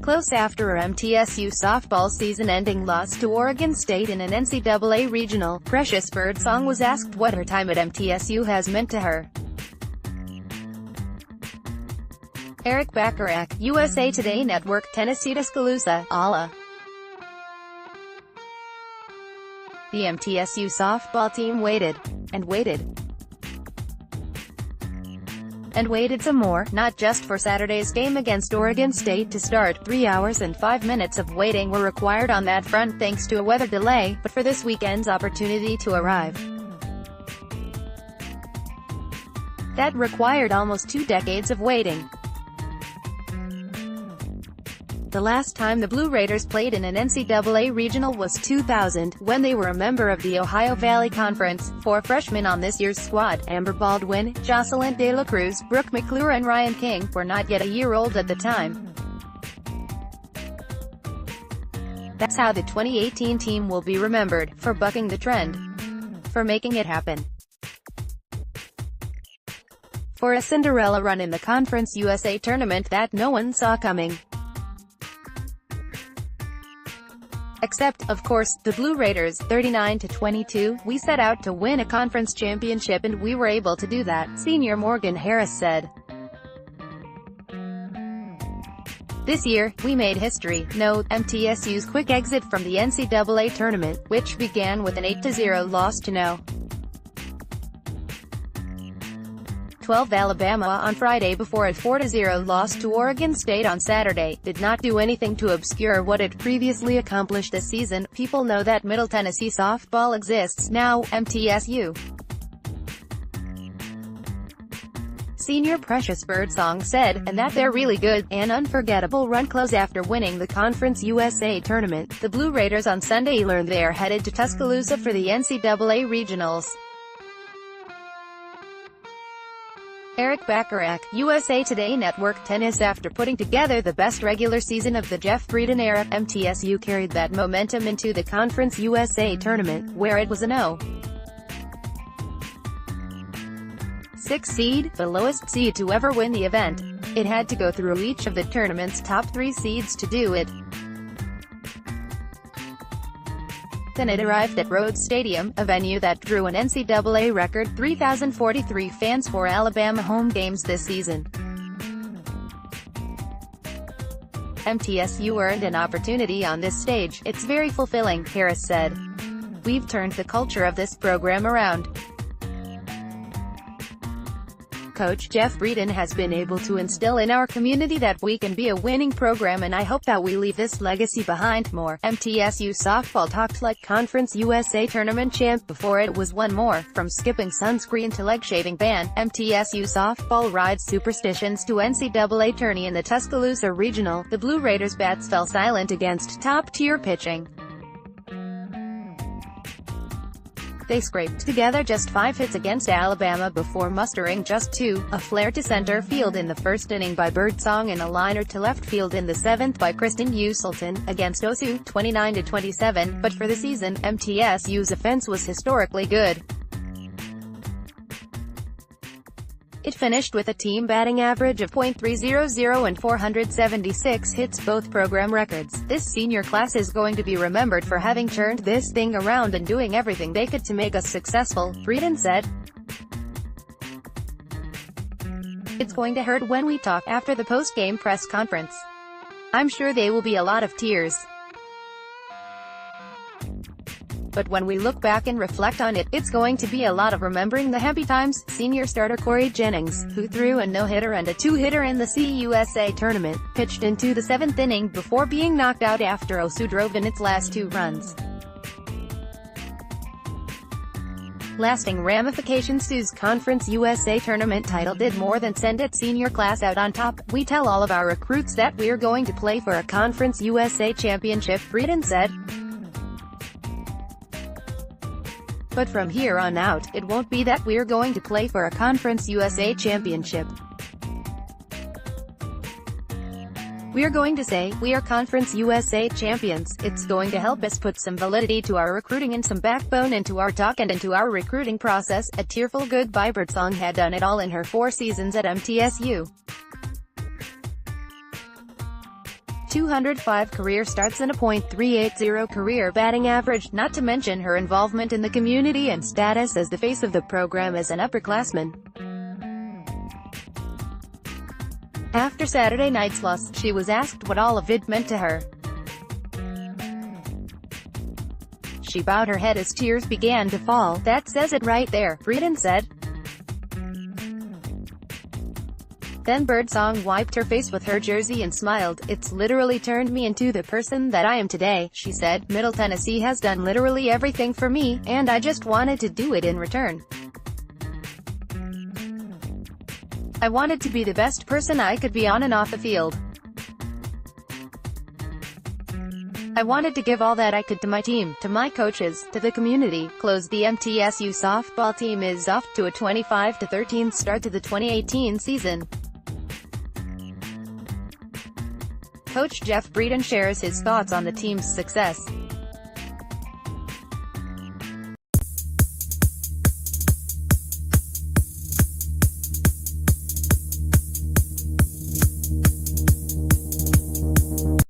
close after MTSU softball season-ending loss to Oregon State in an NCAA regional. Precious Birdsong was asked what her time at MTSU has meant to her. Erik Bacharach, USA Today Network, TennesseeTUSCALOOSA, ALA. The MTSU softball team waited, and waited, and waited some more, not just for Saturday's game against Oregon State to start. 3 hours and 5 minutes of waiting were required on that front thanks to a weather delay, but for this weekend's opportunity to arrive. That required almost 2 decades of waiting. The last time the Blue Raiders played in an NCAA regional was 2000, when they were a member of the Ohio Valley Conference. 4 freshmen on this year's squad, Amber Baldwin, Jocelyn De La Cruz, Brooke McClure and Ryan King, were not yet a year old at the time. That's how the 2018 team will be remembered, for bucking the trend, for making it happen, for a Cinderella run in the Conference USA tournament that no one saw coming. Except, of course, the Blue Raiders. 39-22, we set out to win a conference championship and we were able to do that, senior Morgan Harris said. This year, we made history. No, MTSU's quick exit from the NCAA tournament, which began with an 8-0 loss to No. 12 Alabama on Friday before a 4-0 loss to Oregon State on Saturday, did not do anything to obscure what it previously accomplished this season. People know that Middle Tennessee softball exists now. MTSU senior Precious Birdsong said, and that they're really good. An unforgettable run close after winning the Conference USA tournament. The Blue Raiders on Sunday learned they are headed to Tuscaloosa for the NCAA regionals. Erik Bacharach, USA Today Network. Tennis. After putting together the best regular season of the Jeff Frieden era, MTSU carried that momentum into the Conference USA tournament, where it was a No. 6 seed, the lowest seed to ever win the event. It had to go through each of the tournament's top 3 seeds to do it. Then it arrived at Rhodes Stadium, a venue that drew an NCAA record 3,043 fans for Alabama home games this season. MTSU earned an opportunity on this stage. It's very fulfilling, Harris said. We've turned the culture of this program around. Coach Jeff Frieden has been able to instill in our community that we can be a winning program, and I hope that we leave this legacy behind. More. MTSU softball talked like Conference USA tournament champ before it was one more. From skipping sunscreen to leg shaving ban, MTSU softball rides superstitions to NCAA tourney in the Tuscaloosa regional. The Blue Raiders bats fell silent against top-tier pitching. They scraped together just 5 hits against Alabama before mustering just 2, a flare to center field in the first inning by Birdsong and a liner to left field in the 7th by Kristen Uselton, against OSU, 29-27, but for the season, MTSU's offense was historically good. It finished with a team batting average of .300 and 476 hits, both program records. This senior class is going to be remembered for having turned this thing around and doing everything they could to make us successful, Frieden said. It's going to hurt when we talk after the post-game press conference. I'm sure there will be a lot of tears. But when we look back and reflect on it, it's going to be a lot of remembering the happy times. Senior starter Corey Jennings, who threw a no-hitter and a 2-hitter in the CUSA tournament, pitched into the 7th inning before being knocked out after OSU drove in its last 2 runs. Lasting ramifications. SU's Conference USA tournament title did more than send its senior class out on top. We tell all of our recruits that we're going to play for a Conference USA championship, Frieden said. But from here on out, it won't be that we're going to play for a Conference USA championship. We're going to say, we are Conference USA champions. It's going to help us put some validity to our recruiting and some backbone into our talk and into our recruiting process. A tearful goodbye. Birdsong had done it all in her 4 seasons at MTSU. .205 career starts and a .380 career batting average, not to mention her involvement in the community and status as the face of the program as an upperclassman. After Saturday night's loss, she was asked what all of it meant to her. She bowed her head as tears began to fall. "That says it right there," Breeden said. Then Birdsong wiped her face with her jersey and smiled. "It's literally turned me into the person that I am today," she said. "Middle Tennessee has done literally everything for me, and I just wanted to do it in return. I wanted to be the best person I could be on and off the field. I wanted to give all that I could to my team, to my coaches, to the community." The MTSU softball team is off to a 25-13 start to the 2018 season. Coach Jeff Breeden shares his thoughts on the team's success.